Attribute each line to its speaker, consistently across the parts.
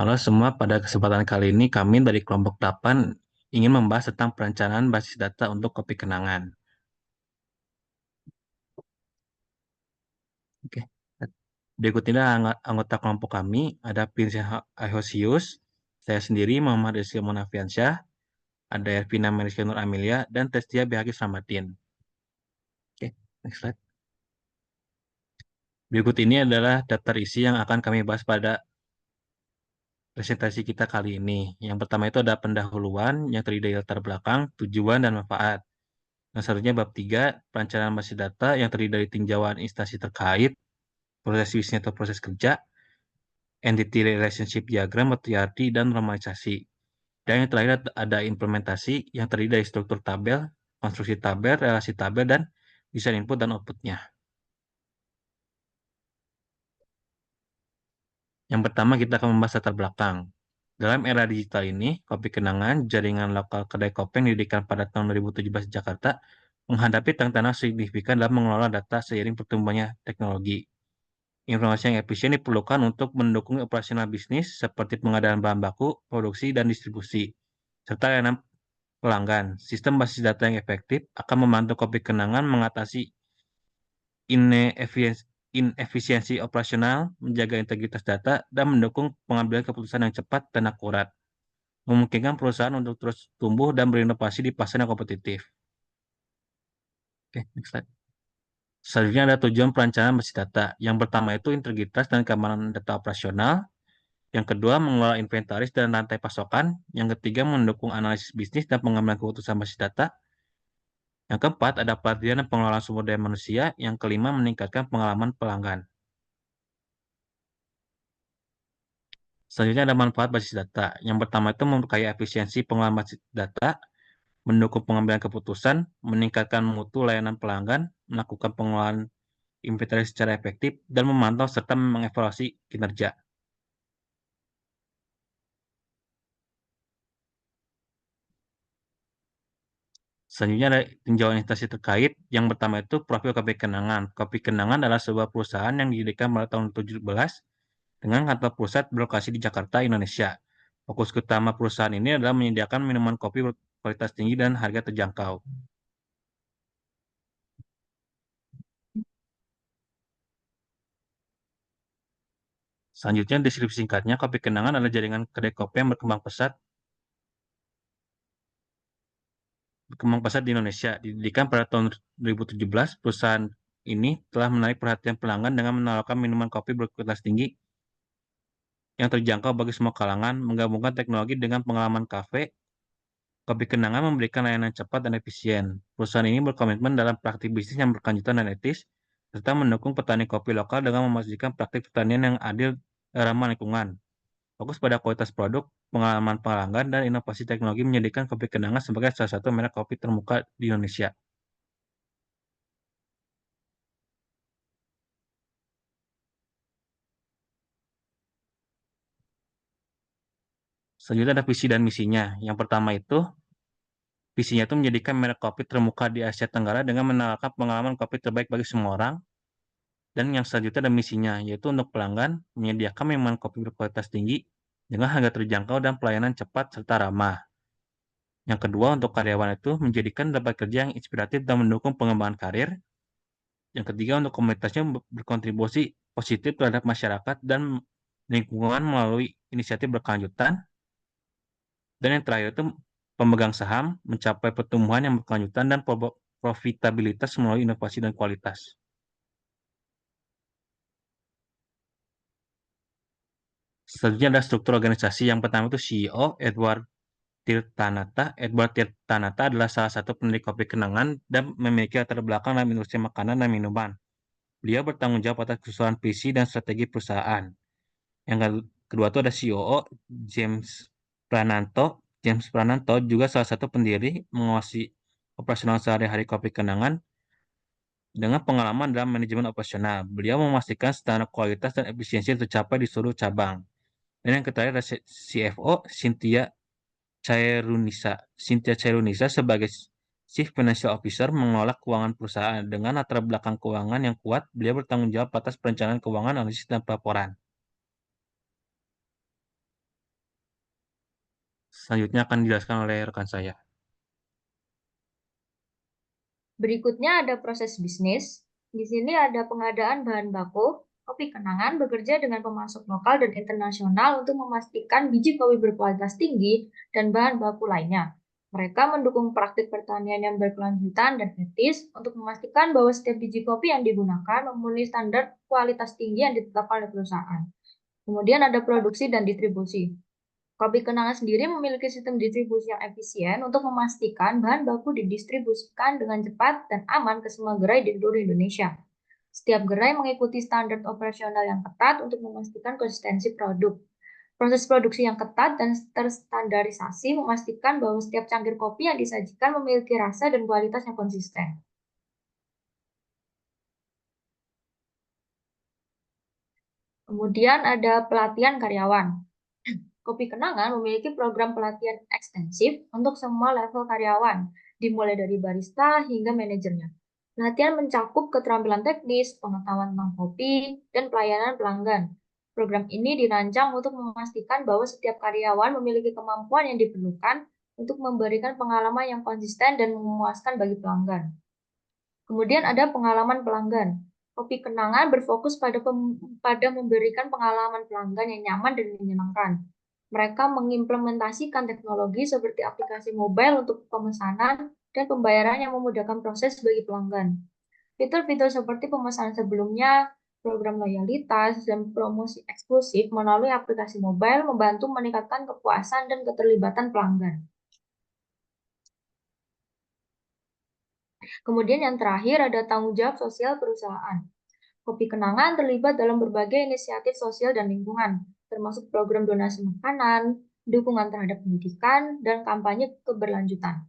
Speaker 1: Halo semua, pada kesempatan kali ini kami dari kelompok 8 ingin membahas tentang perencanaan basis data untuk kopi kenangan. Oke. Berikut ini anggota kelompok kami, ada Vincent Ahosius, saya sendiri Muhammad Rizky Munafiansyah, ada Ervina Meriska Nur Amelia, dan Testia Behaki Slamadin. Oke, next slide. Berikut ini adalah daftar isi yang akan kami bahas pada presentasi kita kali ini. Yang pertama itu ada pendahuluan yang terdiri dari latar belakang, tujuan, dan manfaat. Yang selanjutnya bab 3, perencanaan basis data yang terdiri dari tinjauan instansi terkait, proses bisnis atau proses kerja, entity relationship diagram atau ERD, dan normalisasi. Dan yang terakhir ada implementasi yang terdiri dari struktur tabel, konstruksi tabel, relasi tabel, dan desain input dan outputnya. Yang pertama kita akan membahas latar belakang. Dalam era digital ini, kopi kenangan, jaringan lokal kedai kopi yang didirikan pada tahun 2017 di Jakarta, menghadapi tantangan signifikan dalam mengelola data seiring pertumbuhannya teknologi. Informasi yang efisien diperlukan untuk mendukung operasional bisnis seperti pengadaan bahan baku, produksi, dan distribusi, serta layanan pelanggan. Sistem basis data yang efektif akan membantu kopi kenangan mengatasi inefisiensi operasional, menjaga integritas data, dan mendukung pengambilan keputusan yang cepat dan akurat, memungkinkan perusahaan untuk terus tumbuh dan berinovasi di pasar yang kompetitif. Oke, next slide. Selanjutnya ada tujuan perencanaan basis data. Yang pertama itu integritas dan keamanan data operasional. Yang kedua, mengelola inventaris dan rantai pasokan. Yang ketiga, mendukung analisis bisnis dan pengambilan keputusan basis data. Yang keempat, ada pelatihan dan pengelolaan sumber daya manusia. Yang kelima, meningkatkan pengalaman pelanggan. Selanjutnya ada manfaat basis data. Yang pertama itu memperkaya efisiensi pengelolaan basis data, mendukung pengambilan keputusan, meningkatkan mutu layanan pelanggan, melakukan pengelolaan inventaris secara efektif, dan memantau serta mengevaluasi kinerja. Selanjutnya ada tinjauan instansi terkait. Yang pertama itu profil Kopi Kenangan. Kopi Kenangan adalah sebuah perusahaan yang didirikan pada tahun 2017 dengan kantor pusat berlokasi di Jakarta, Indonesia. Fokus utama perusahaan ini adalah menyediakan minuman kopi berkualitas tinggi dan harga terjangkau. Selanjutnya, deskripsi singkatnya, Kopi Kenangan adalah jaringan kedai kopi yang berkembang pesat di Indonesia. Didirikan pada tahun 2017, perusahaan ini telah menarik perhatian pelanggan dengan menawarkan minuman kopi berkualitas tinggi yang terjangkau bagi semua kalangan, menggabungkan teknologi dengan pengalaman kafe. Kopi Kenangan memberikan layanan cepat dan efisien. Perusahaan ini berkomitmen dalam praktik bisnis yang berkelanjutan dan etis, serta mendukung petani kopi lokal dengan memastikan praktik pertanian yang adil dan ramah lingkungan. Fokus pada kualitas produk, pengalaman pelanggan, dan inovasi teknologi menjadikan Kopi Kenangan sebagai salah satu merek kopi termuka di Indonesia. Selanjutnya ada visi dan misinya. Yang pertama itu, visinya itu menjadikan merek kopi termuka di Asia Tenggara dengan menawarkan pengalaman kopi terbaik bagi semua orang. Dan yang selanjutnya ada misinya, yaitu untuk pelanggan menyediakan minuman kopi berkualitas tinggi dengan harga terjangkau dan pelayanan cepat serta ramah. Yang kedua, untuk karyawan itu menjadikan tempat kerja yang inspiratif dan mendukung pengembangan karir. Yang ketiga, untuk komunitasnya berkontribusi positif terhadap masyarakat dan lingkungan melalui inisiatif berkelanjutan. Dan yang terakhir itu pemegang saham mencapai pertumbuhan yang berkelanjutan dan profitabilitas melalui inovasi dan kualitas. Selanjutnya ada struktur organisasi. Yang pertama itu CEO Edward Tirtanata. Edward Tirtanata adalah salah satu pendiri Kopi Kenangan dan memiliki latar belakang dalam industri makanan dan minuman. Beliau bertanggung jawab atas keseluruhan visi dan strategi perusahaan. Yang kedua itu ada COO James Prananto. James Prananto juga salah satu pendiri mengawasi operasional sehari-hari Kopi Kenangan dengan pengalaman dalam manajemen operasional. Beliau memastikan standar kualitas dan efisiensi tercapai di seluruh cabang. Dan yang ketiga ada CFO Cynthia Chairunisa sebagai Chief Financial Officer mengelola keuangan perusahaan. Dengan latar belakang keuangan yang kuat, beliau bertanggung jawab atas perencanaan keuangan, analisis, dan pelaporan. Selanjutnya akan dijelaskan oleh rekan saya.
Speaker 2: Berikutnya ada proses bisnis. Di sini ada pengadaan bahan baku. Kopi Kenangan bekerja dengan pemasok lokal dan internasional untuk memastikan biji kopi berkualitas tinggi dan bahan baku lainnya. Mereka mendukung praktik pertanian yang berkelanjutan dan etis untuk memastikan bahwa setiap biji kopi yang digunakan memenuhi standar kualitas tinggi yang ditetapkan oleh perusahaan. Kemudian ada produksi dan distribusi. Kopi Kenangan sendiri memiliki sistem distribusi yang efisien untuk memastikan bahan baku didistribusikan dengan cepat dan aman ke semua gerai di seluruh Indonesia. Setiap gerai mengikuti standar operasional yang ketat untuk memastikan konsistensi produk. Proses produksi yang ketat dan terstandarisasi memastikan bahwa setiap cangkir kopi yang disajikan memiliki rasa dan kualitas yang konsisten. Kemudian ada pelatihan karyawan. Kopi Kenangan memiliki program pelatihan ekstensif untuk semua level karyawan, dimulai dari barista hingga manajernya. Pelatihan mencakup keterampilan teknis, pengetahuan tentang kopi, dan pelayanan pelanggan. Program ini dirancang untuk memastikan bahwa setiap karyawan memiliki kemampuan yang diperlukan untuk memberikan pengalaman yang konsisten dan memuaskan bagi pelanggan. Kemudian ada pengalaman pelanggan. Kopi Kenangan berfokus pada memberikan pengalaman pelanggan yang nyaman dan menyenangkan. Mereka mengimplementasikan teknologi seperti aplikasi mobile untuk pemesanan dan pembayaran yang memudahkan proses bagi pelanggan. Fitur-fitur seperti pemesanan sebelumnya, program loyalitas, dan promosi eksklusif melalui aplikasi mobile membantu meningkatkan kepuasan dan keterlibatan pelanggan. Kemudian yang terakhir ada tanggung jawab sosial perusahaan. Kopi Kenangan terlibat dalam berbagai inisiatif sosial dan lingkungan, termasuk program donasi makanan, dukungan terhadap pendidikan, dan kampanye keberlanjutan.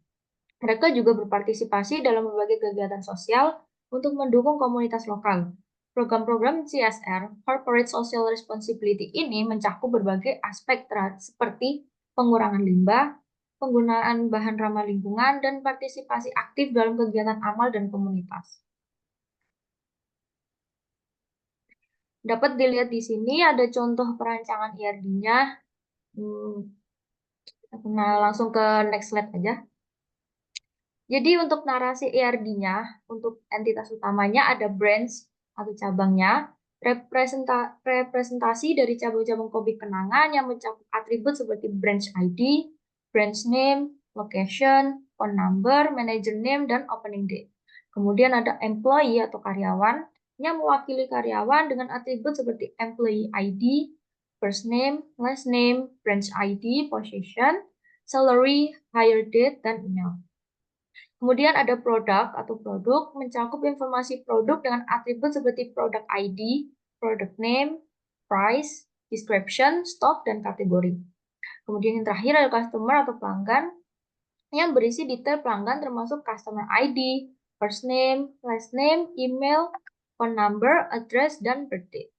Speaker 2: Mereka juga berpartisipasi dalam berbagai kegiatan sosial untuk mendukung komunitas lokal. Program-program CSR, Corporate Social Responsibility ini mencakup berbagai aspek seperti pengurangan limbah, penggunaan bahan ramah lingkungan, dan partisipasi aktif dalam kegiatan amal dan komunitas. Dapat dilihat di sini ada contoh perancangan IRD-nya. Nah, langsung ke next slide aja. Jadi untuk narasi IRD-nya, untuk entitas utamanya ada branch atau cabangnya, representasi dari cabang-cabang kopi Kenangan yang mencakup atribut seperti branch ID, branch name, location, phone number, manager name, dan opening date. Kemudian ada employee atau karyawan yang mewakili karyawan dengan atribut seperti employee ID, first name, last name, branch ID, position, salary, hire date, dan email. Kemudian ada produk atau produk, mencakup informasi produk dengan atribut seperti product ID, product name, price, description, stock, dan kategori. Kemudian yang terakhir ada customer atau pelanggan, yang berisi detail pelanggan termasuk customer ID, first name, last name, email, phone number, address, dan birthday.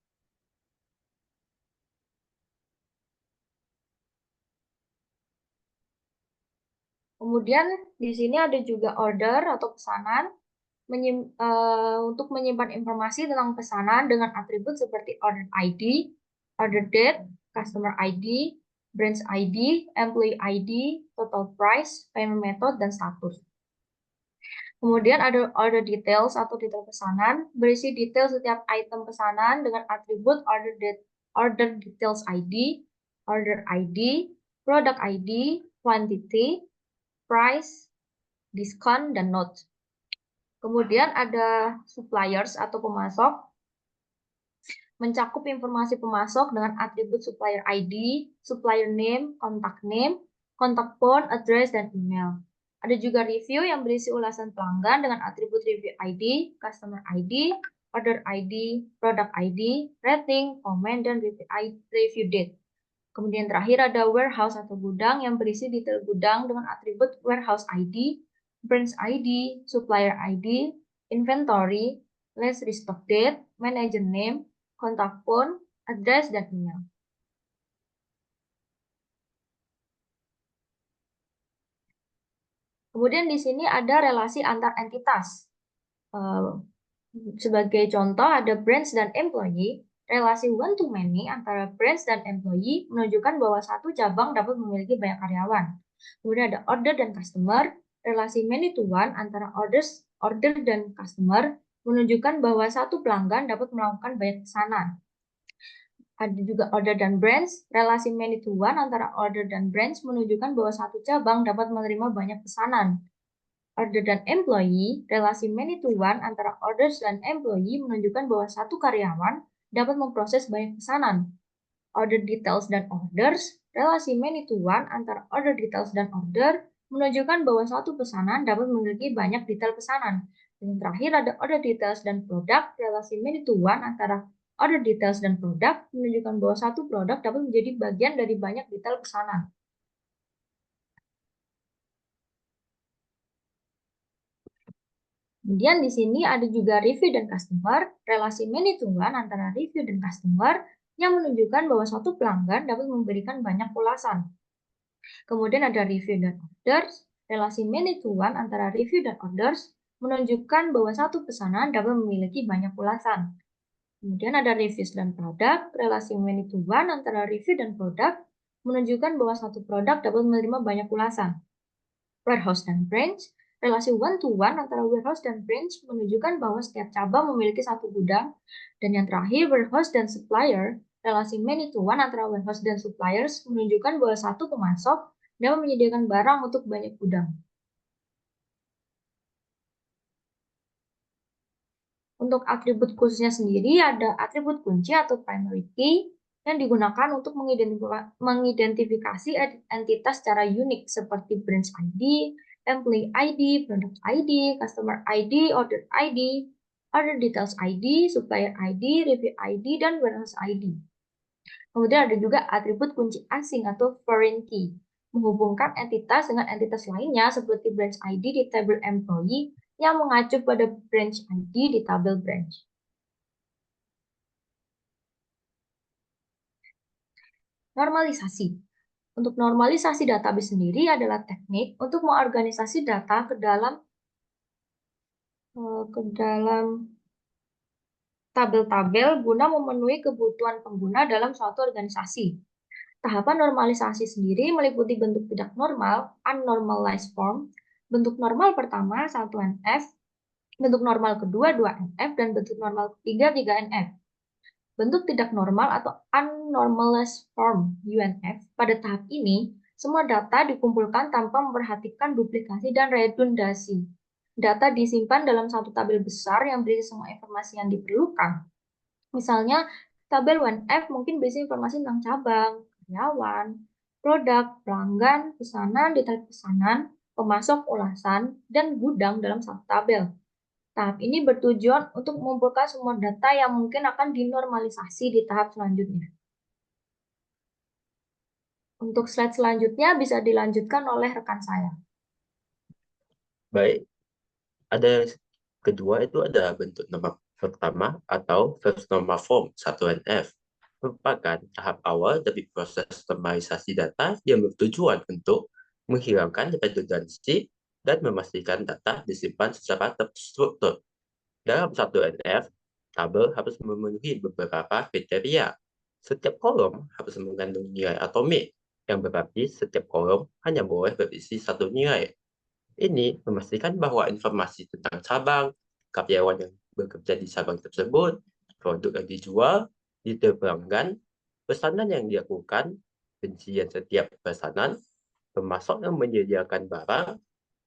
Speaker 2: Kemudian di sini ada juga order atau pesanan untuk menyimpan informasi tentang pesanan dengan atribut seperti order ID, order date, customer ID, branch ID, employee ID, total price, payment method, dan status. Kemudian ada order details atau detail pesanan, berisi detail setiap item pesanan dengan atribut order details ID, order ID, product ID, quantity, price, diskon, dan note. Kemudian ada suppliers atau pemasok, mencakup informasi pemasok dengan atribut supplier ID, supplier name, contact phone, address, dan email. Ada juga review yang berisi ulasan pelanggan dengan atribut review ID, customer ID, order ID, product ID, rating, comment, dan review date. Kemudian terakhir ada warehouse atau gudang yang berisi detail gudang dengan atribut warehouse ID, branch ID, supplier ID, inventory, last restock date, manager name, contact phone, address, dan email. Kemudian di sini ada relasi antar entitas. Sebagai contoh ada branch dan employee. Relasi one-to-many antara branch dan employee menunjukkan bahwa satu cabang dapat memiliki banyak karyawan. Kemudian ada order dan customer. Relasi many-to-one antara order dan customer menunjukkan bahwa satu pelanggan dapat melakukan banyak pesanan. Ada juga order dan branch. Relasi many-to-one antara order dan branch menunjukkan bahwa satu cabang dapat menerima banyak pesanan. Order dan employee, relasi many-to-one antara orders dan employee menunjukkan bahwa satu karyawan dapat memproses banyak pesanan. Order details dan orders, relasi many-to-one antara order details dan order menunjukkan bahwa satu pesanan dapat memiliki banyak detail pesanan. Dan yang terakhir ada order details dan produk, relasi many-to-one antara order details dan produk menunjukkan bahwa satu produk dapat menjadi bagian dari banyak detail pesanan. Kemudian di sini ada juga review dan customer, relasi many-to-one antara review dan customer yang menunjukkan bahwa suatu pelanggan dapat memberikan banyak ulasan. Kemudian ada review dan orders, relasi many-to-one antara review dan orders menunjukkan bahwa satu pesanan dapat memiliki banyak ulasan. Kemudian ada reviews dan produk, relasi many-to-one antara review dan produk menunjukkan bahwa satu produk dapat menerima banyak ulasan. Warehouse dan branch, relasi one-to-one antara warehouse dan branch menunjukkan bahwa setiap cabang memiliki satu gudang. Dan yang terakhir, warehouse dan supplier, relasi many-to-one antara warehouse dan suppliers menunjukkan bahwa satu pemasok dapat menyediakan barang untuk banyak gudang. Untuk atribut khususnya sendiri, ada atribut kunci atau primary key yang digunakan untuk mengidentifikasi entitas secara unik seperti branch ID, employee ID, product ID, customer ID, order details ID, supplier ID, review ID, dan warehouse ID. Kemudian ada juga atribut kunci asing atau foreign key, menghubungkan entitas dengan entitas lainnya seperti branch ID di tabel employee yang mengacu pada branch ID di tabel branch. Normalisasi. Untuk normalisasi database sendiri adalah teknik untuk mengorganisasi data ke dalam tabel-tabel guna memenuhi kebutuhan pengguna dalam suatu organisasi. Tahapan normalisasi sendiri meliputi bentuk tidak normal, unnormalized form, bentuk normal pertama 1NF, bentuk normal kedua 2NF, dan bentuk normal ketiga 3NF. Bentuk tidak normal atau unnormalized form UNF pada tahap ini, semua data dikumpulkan tanpa memperhatikan duplikasi dan redundasi. Data disimpan dalam satu tabel besar yang berisi semua informasi yang diperlukan. Misalnya, tabel 1F mungkin berisi informasi tentang cabang, karyawan, produk, pelanggan, pesanan, detail pesanan, pemasok, ulasan, dan gudang dalam satu tabel. Tahap ini bertujuan untuk mengumpulkan semua data yang mungkin akan dinormalisasi di tahap selanjutnya. Untuk slide selanjutnya bisa dilanjutkan oleh rekan saya.
Speaker 3: Baik, ada kedua itu ada bentuk nama pertama atau first normal form 1NF. Merupakan tahap awal dari proses normalisasi data yang bertujuan untuk menghilangkan redundansi dan memastikan data disimpan secara terstruktur. Dalam 1NF, tabel harus memenuhi beberapa kriteria. Setiap kolom harus mengandung nilai atomik, yang berarti setiap kolom hanya boleh berisi satu nilai. Ini memastikan bahwa informasi tentang cabang, karyawan yang bekerja di cabang tersebut, produk yang dijual, detail pelanggan, pesanan yang dilakukan, rincian setiap pesanan, pemasok yang menyediakan barang,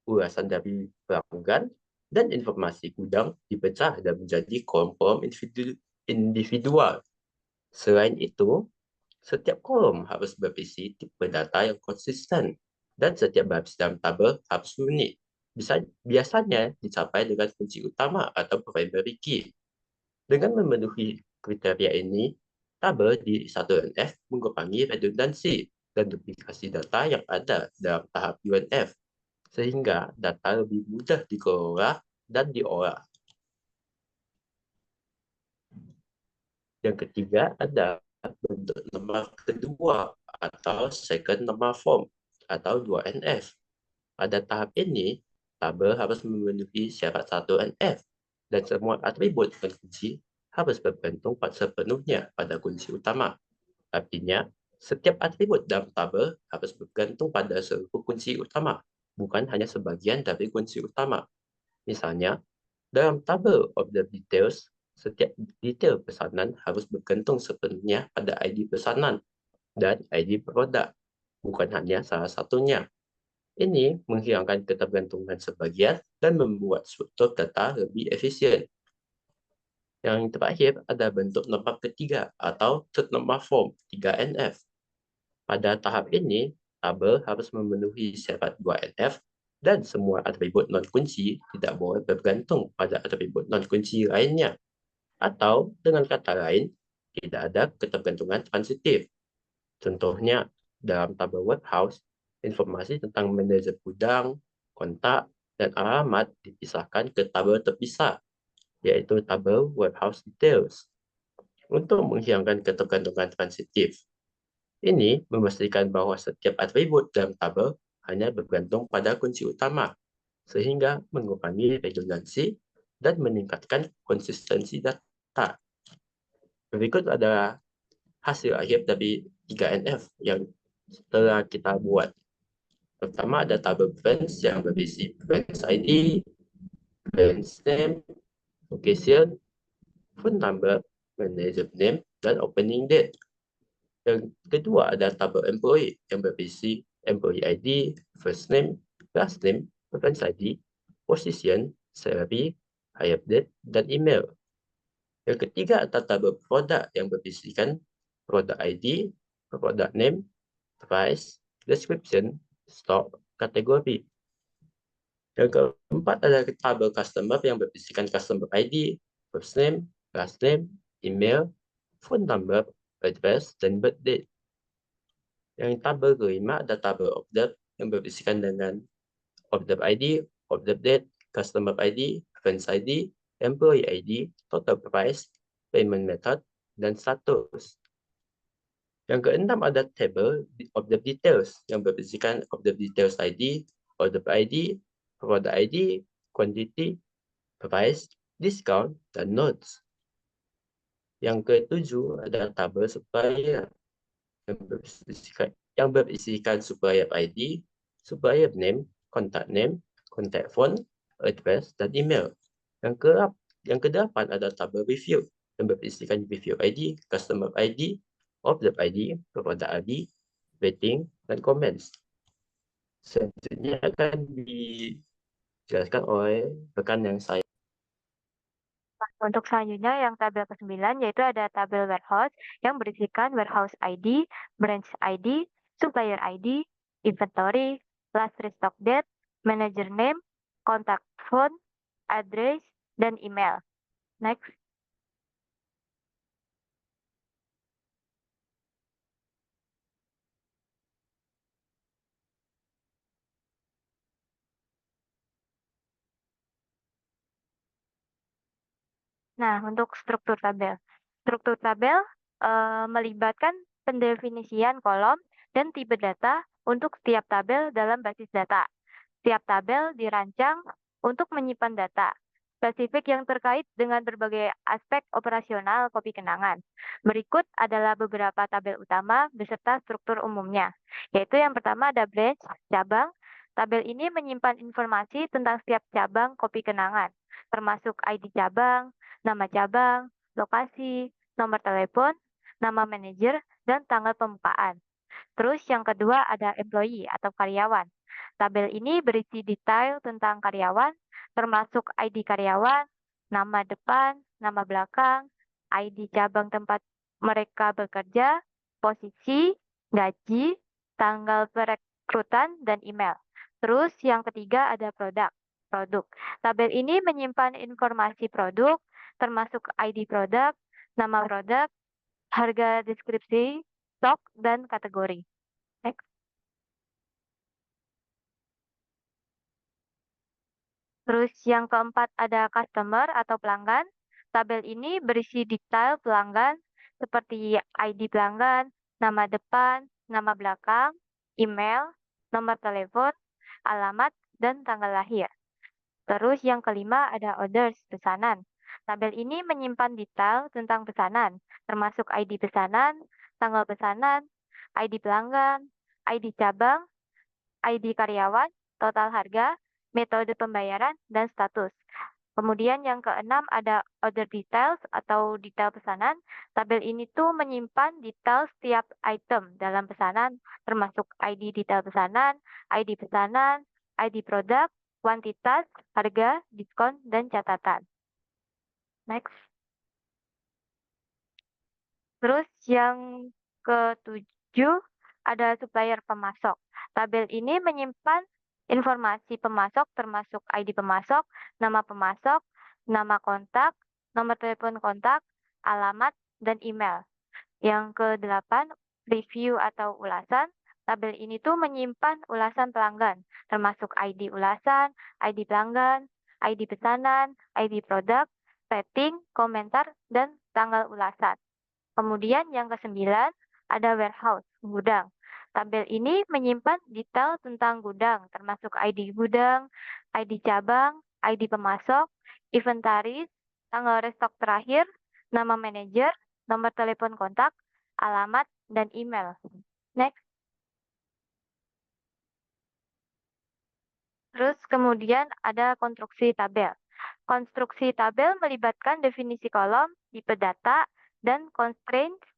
Speaker 3: ulasan dari pelanggan, dan informasi gudang dipecah dan menjadi kolom-kolom individual. Selain itu, setiap kolom harus berisi tipe data yang konsisten, dan setiap baris dalam tabel harus unik. Biasanya dicapai dengan kunci utama atau primary key. Dengan memenuhi kriteria ini, tabel di 1NF mengurangi redundansi dan duplikasi data yang ada dalam tahap UNF, sehingga data lebih mudah dikelola dan diolah. Yang ketiga ada bentuk normal kedua atau second normal form atau 2NF. Pada tahap ini, tabel harus memenuhi syarat 1NF dan semua atribut dan kunci harus bergantung sepenuhnya pada kunci utama. Artinya, setiap atribut dalam tabel harus bergantung pada seluruh kunci utama, bukan hanya sebagian dari kunci utama. Misalnya, dalam tabel Order Details, setiap detail pesanan harus bergantung sepenuhnya pada ID pesanan dan ID produk, bukan hanya salah satunya. Ini menghilangkan ketergantungan sebagian dan membuat struktur data lebih efisien. Yang terakhir ada bentuk nomor ketiga atau Third Normal Form 3NF. Pada tahap ini, tabel harus memenuhi syarat 2NF dan semua atribut non-kunci tidak boleh bergantung pada atribut non-kunci lainnya. Atau dengan kata lain, tidak ada ketergantungan transitif. Contohnya, dalam tabel warehouse, informasi tentang manajer gudang, kontak, dan alamat dipisahkan ke tabel terpisah, yaitu tabel warehouse details. Untuk menghilangkan ketergantungan transitif, ini memastikan bahwa setiap atribut dalam tabel hanya bergantung pada kunci utama, sehingga mengurangi redundansi dan meningkatkan konsistensi data. Berikut adalah hasil akhir dari 3NF yang telah kita buat. Pertama ada tabel friends yang berisi friends ID, friends name, location, phone number, manager name, dan opening date. Yang kedua ada tabel employee yang berisi employee ID, first name, last name, reference ID, position, salary, hire date, dan email. Yang ketiga ada tabel produk yang berisikan product ID, product name, price, description, stock, kategori. Yang keempat ada tabel customer yang berisikan customer ID, first name, last name, email, phone number, address, dan birth date. Yang tabel kelima ada tabel order yang berisikan dengan order ID, order date, customer ID, reference ID, employee ID, total price, payment method, dan status. Yang keenam ada table order details yang berisikan order details ID, order ID, product ID, quantity, price, discount, dan notes. Yang ketujuh ada tabel supplier yang berisikan supplier ID, supplier name, contact phone, address, dan email. Yang kedelapan ada tabel review yang berisikan review ID, customer ID, order ID, product ID, rating, dan comments. Selanjutnya akan dijelaskan oleh rekan yang saya.
Speaker 4: Untuk selanjutnya yang tabel ke-9 yaitu ada tabel warehouse yang berisikan warehouse ID, branch ID, supplier ID, inventory, last restock date, manager name, contact phone, address, dan email. Next. Nah, untuk struktur tabel. Struktur tabel melibatkan pendefinisian kolom dan tipe data untuk setiap tabel dalam basis data. Setiap tabel dirancang untuk menyimpan data spesifik yang terkait dengan berbagai aspek operasional kopi kenangan. Berikut adalah beberapa tabel utama beserta struktur umumnya, yaitu yang pertama ada branch, cabang. Tabel ini menyimpan informasi tentang setiap cabang kopi kenangan, termasuk ID cabang, nama cabang, lokasi, nomor telepon, nama manajer, dan tanggal pembukaan. Terus yang kedua ada employee atau karyawan. Tabel ini berisi detail tentang karyawan, termasuk ID karyawan, nama depan, nama belakang, ID cabang tempat mereka bekerja, posisi, gaji, tanggal perekrutan, dan email. Terus yang ketiga ada produk. Tabel ini menyimpan informasi produk, termasuk ID produk, nama produk, harga deskripsi, stok, dan kategori. Next. Terus yang keempat ada customer atau pelanggan. Tabel ini berisi detail pelanggan seperti ID pelanggan, nama depan, nama belakang, email, nomor telepon, alamat, dan tanggal lahir. Terus yang kelima ada orders, pesanan. tabel ini menyimpan detail tentang pesanan, termasuk ID pesanan, tanggal pesanan, ID pelanggan, ID cabang, ID karyawan, total harga, metode pembayaran, dan status. Kemudian yang keenam ada order details atau detail pesanan. Tabel ini tuh menyimpan detail setiap item dalam pesanan, termasuk ID detail pesanan, ID produk, kuantitas, harga, diskon, dan catatan. Next. Terus yang ketujuh ada supplier pemasok. Tabel ini menyimpan informasi pemasok termasuk ID pemasok, nama kontak, nomor telepon kontak, alamat, dan email. Yang kedelapan, review atau ulasan. Tabel ini tuh menyimpan ulasan pelanggan, termasuk ID ulasan, ID pelanggan, ID pesanan, ID produk, rating, komentar, dan tanggal ulasan. Kemudian yang kesembilan ada warehouse, gudang. Tabel ini menyimpan detail tentang gudang, termasuk ID gudang, ID cabang, ID pemasok, inventaris, tanggal restock terakhir, nama manajer, nomor telepon kontak, alamat, dan email. Next. Terus kemudian ada konstruksi tabel. Konstruksi tabel melibatkan definisi kolom, tipe data, dan constraints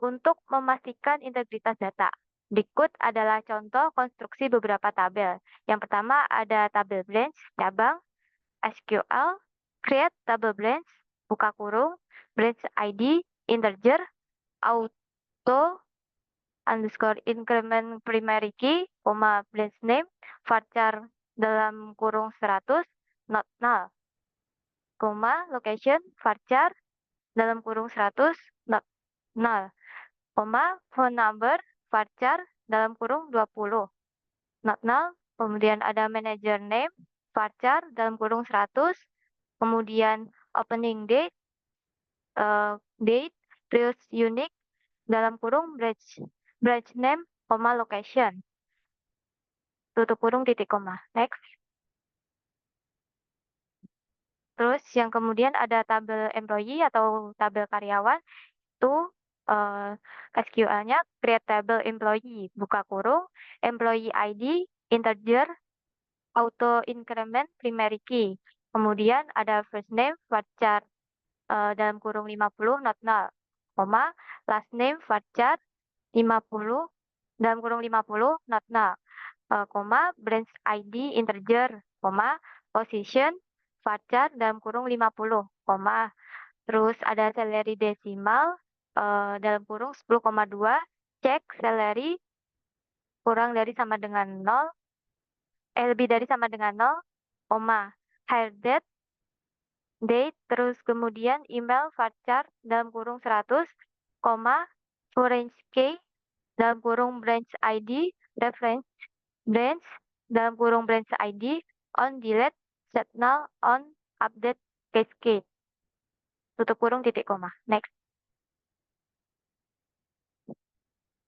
Speaker 4: untuk memastikan integritas data. Berikut adalah contoh konstruksi beberapa tabel. Yang pertama ada tabel branch, cabang, SQL, create tabel branch, buka kurung, branch ID, integer, auto, underscore increment primary key, branch name, varchar dalam kurung 100, not null, location, varchar dalam kurung 100, not null, phone number, varchar dalam kurung 20, not null. Kemudian ada manager name, varchar dalam kurung 100, kemudian opening date, period unique dalam kurung branch name, location, tutup kurung titik koma. Next. Terus yang kemudian ada tabel employee atau tabel karyawan, itu SQL-nya create table employee, buka kurung, employee ID, integer, auto increment primary key. Kemudian ada first name, varchar dalam kurung 50, not null, last name, varchar 50, dalam kurung 50, not null, branch ID, integer, position, varchar dalam kurung 50, terus ada salary desimal, dalam kurung 10,2, cek salary kurang dari sama dengan 0, lebih dari sama dengan 0, hire date, terus kemudian email varchar dalam kurung 100, foreign key dalam kurung branch ID, reference branch dalam kurung branch ID, on delete, set null, on update cascade, tutup kurung titik koma. Next.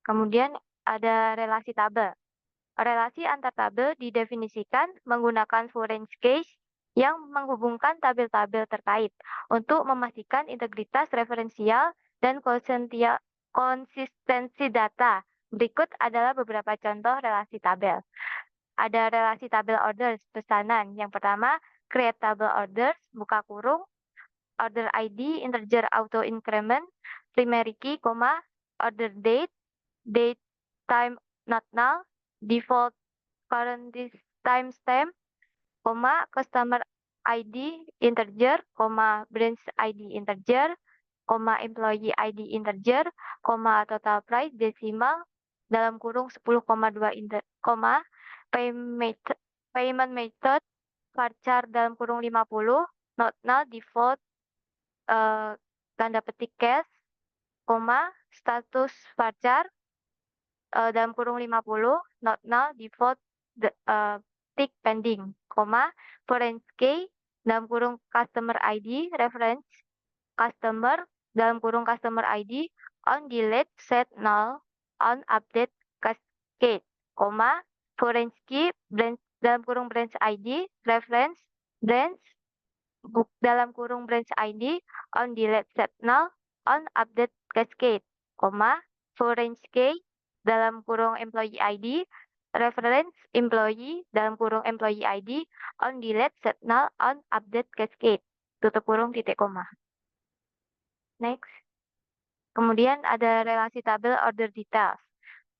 Speaker 4: Kemudian ada relasi tabel. Relasi antar tabel didefinisikan menggunakan foreign case yang menghubungkan tabel-tabel terkait untuk memastikan integritas referensial dan konsistensi data. Berikut adalah beberapa contoh relasi tabel. Ada relasi tabel orders pesanan. Yang pertama, create table orders, buka kurung, order ID, integer auto increment, primary key, order date, time not null, default current timestamp, customer ID integer, branch ID integer, employee ID integer, total price desimal dalam kurung 10,2 payment method varchar dalam kurung 50, not null, default tanda petik cash, status varchar dalam kurung 50, not null, default tick pending, foreign key dalam kurung customer ID, reference customer dalam kurung customer ID, on delete, set null, on update cascade, foreign key branch dalam kurung branch ID, reference branch dalam kurung branch ID on delete set null on update cascade, for range key dalam kurung employee ID, reference employee dalam kurung employee ID on delete set null on update cascade, tutup kurung titik koma. Next. Kemudian ada relasi tabel order details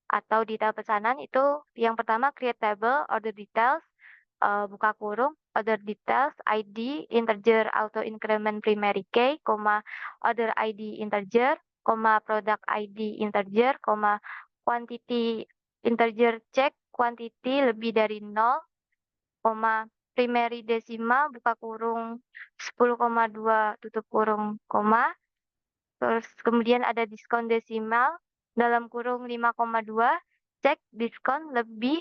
Speaker 4: atau detail pesanan itu yang pertama create table order details, buka kurung order details ID integer auto increment primary key, order ID integer, product ID integer, quantity integer check quantity lebih dari 0, primary decimal buka kurung 10,2 tutup kurung koma. Terus kemudian ada diskon desimal dalam kurung 5,2, cek diskon lebih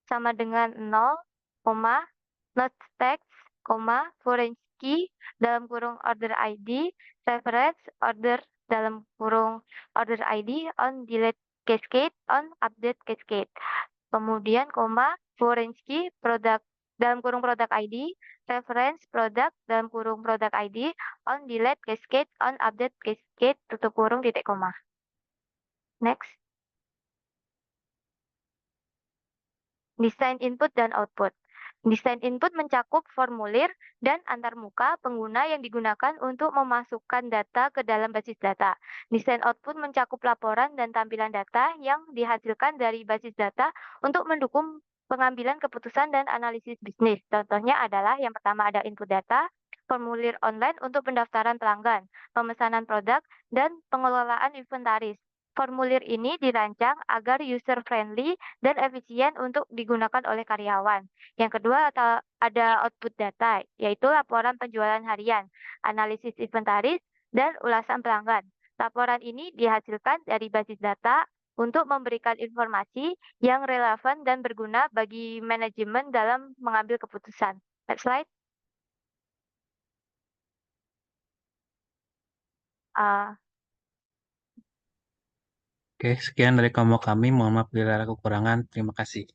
Speaker 4: sama dengan 0, not text, foreign key dalam kurung order ID, reference order dalam kurung order ID on delete cascade on update cascade. Kemudian foreign key product dalam kurung product ID, reference product dalam kurung product ID on delete cascade on update cascade tutup kurung titik koma. Next. Desain input dan output. Desain input mencakup formulir dan antarmuka pengguna yang digunakan untuk memasukkan data ke dalam basis data. Desain output mencakup laporan dan tampilan data yang dihasilkan dari basis data untuk mendukung pengambilan keputusan dan analisis bisnis. Contohnya adalah yang pertama ada input data, formulir online untuk pendaftaran pelanggan, pemesanan produk, dan pengelolaan inventaris. Formulir ini dirancang agar user-friendly dan efisien untuk digunakan oleh karyawan. Yang kedua ada output data, yaitu laporan penjualan harian, analisis inventaris, dan ulasan pelanggan. Laporan ini dihasilkan dari basis data untuk memberikan informasi yang relevan dan berguna bagi manajemen dalam mengambil keputusan. Next slide.
Speaker 1: Oke, sekian dari kelompok kami. Mohon maaf bila ada kekurangan. Terima kasih.